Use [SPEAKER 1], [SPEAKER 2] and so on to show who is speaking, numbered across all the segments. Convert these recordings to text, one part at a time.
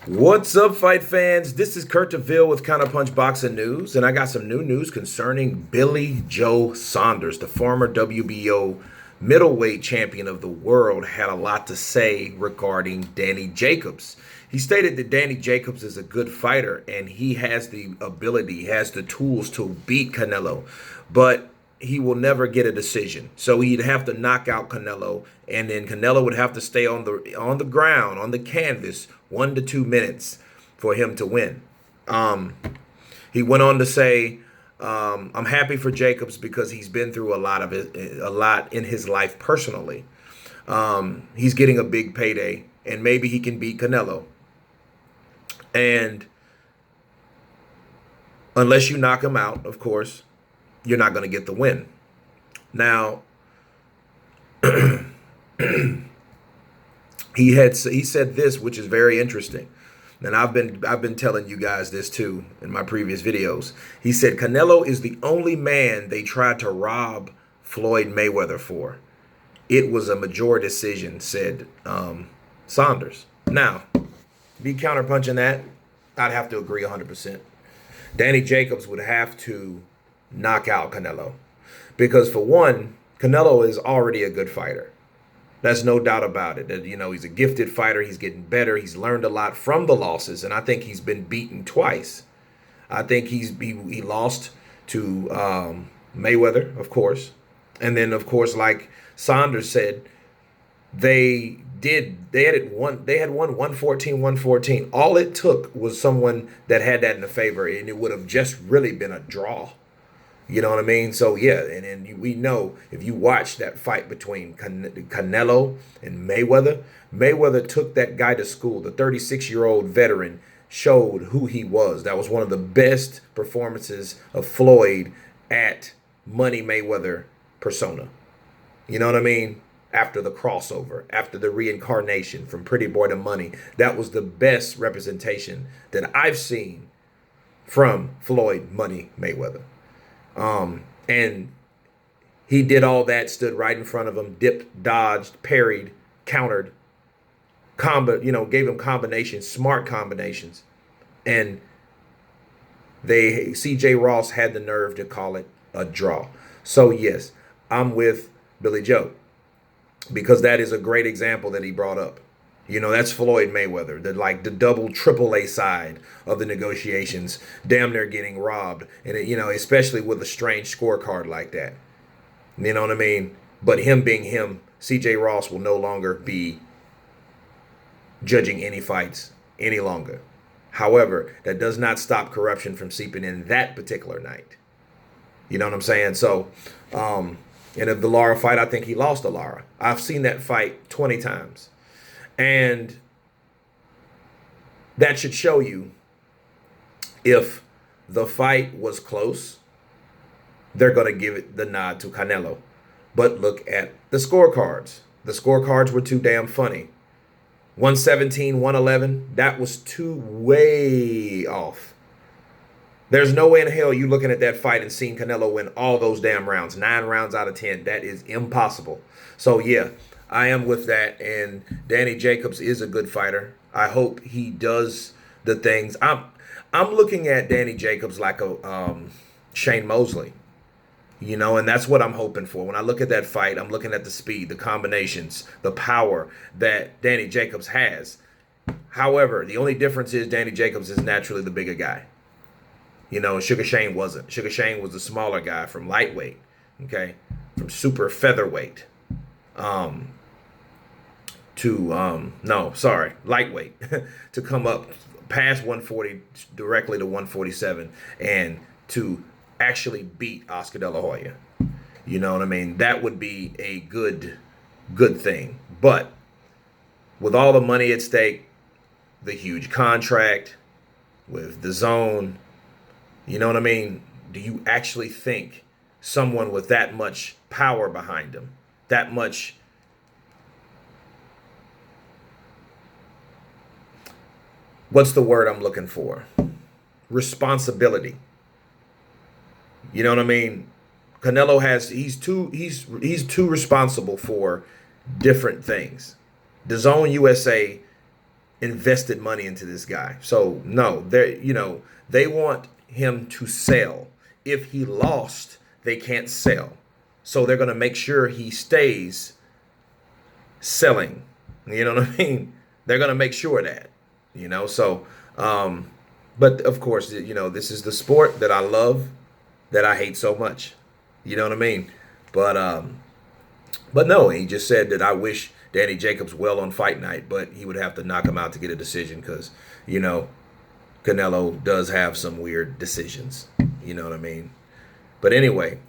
[SPEAKER 1] What's up, fight fans? This is Kurt DeVille with Counterpunch Boxing News, and I got some new news concerning Billy Joe Saunders, the former WBO middleweight champion of the world, had a lot to say regarding Danny Jacobs. He stated that Danny Jacobs is a good fighter, and he has the ability, he has the tools to beat Canelo, but he will never get a decision. So he'd have to knock out Canelo, and then Canelo would have to stay on the ground, on the canvas, 1 to 2 minutes for him to win. He went on to say, "I'm happy for Jacobs because he's been through a lot in his life personally. He's getting a big payday, and maybe he can beat Canelo. And unless you knock him out, of course, you're not going to get the win." Now, he said this, which is very interesting, and I've been telling you guys this too in my previous videos. He said Canelo is the only man they tried to rob Floyd Mayweather for. It was a majority decision, said Saunders. Now, be counterpunching that, I'd have to agree 100%. Danny Jacobs would have to knock out Canelo, because for one, Canelo is already a good fighter. That's no doubt about it. He's a gifted fighter. He's getting better. He's learned a lot from the losses, and I think he's been beaten twice. I think he lost to Mayweather, of course, and then of course, like Saunders said, they had won 114. All it took was someone that had that in the favor, and it would have just really been a draw. You know what I mean? So, yeah, and we know if you watch that fight between Canelo and Mayweather, Mayweather took that guy to school. The 36-year-old veteran showed who he was. That was one of the best performances of Floyd at Money Mayweather persona. You know what I mean? After the crossover, after the reincarnation from Pretty Boy to Money, that was the best representation that I've seen from Floyd Money Mayweather. And he did all that, stood right in front of him, dipped, dodged, parried, countered, gave him combinations, smart combinations. And CJ Ross had the nerve to call it a draw. So yes, I'm with Billy Joe, because that is a great example that he brought up. That's Floyd Mayweather, the double, triple A side of the negotiations, damn near getting robbed. And, especially with a strange scorecard like that. You know what I mean? But him being him, CJ Ross will no longer be judging any fights any longer. However, that does not stop corruption from seeping in that particular night. You know what I'm saying? So, and if the Lara fight, I think he lost the Lara. I've seen that fight 20 times. And that should show you, if the fight was close, they're going to give it the nod to Canelo. But look at the scorecards. The scorecards were too damn funny. 117, 111, that was too way off. There's no way in hell you looking at that fight and seeing Canelo win all those damn rounds, 9 rounds out of 10. That is impossible. So, yeah, I am with that, and Danny Jacobs is a good fighter. I hope he does the things. I'm looking at Danny Jacobs like a Shane Mosley, and that's what I'm hoping for. When I look at that fight, I'm looking at the speed, the combinations, the power that Danny Jacobs has. However, the only difference is Danny Jacobs is naturally the bigger guy. Sugar Shane wasn't. Sugar Shane was the smaller guy from lightweight, okay, from super featherweight. Lightweight to come up past 140 directly to 147 and to actually beat Oscar De La Hoya. You know what I mean? That would be a good thing. But with all the money at stake, the huge contract with the zone, you know what I mean? Do you actually think someone with that much power behind him, that much what's the word I'm looking for? Responsibility. You know what I mean? Canelo he's too responsible for different things. DAZN USA invested money into this guy. So no, they want him to sell. If he lost, they can't sell. So they're going to make sure he stays selling. You know what I mean? They're going to make sure of that, so but of course, this is the sport that I love, that I hate so much. You know what I mean? But no, he just said that I wish Danny Jacobs well on fight night, but he would have to knock him out to get a decision because, Canelo does have some weird decisions. You know what I mean? But anyway,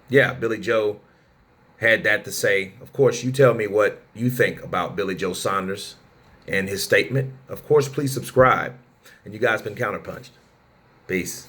[SPEAKER 1] yeah, Billy Joe had that to say. Of course, you tell me what you think about Billy Joe Saunders and his statement. Of course, please subscribe. And you guys been Counterpunched. Peace.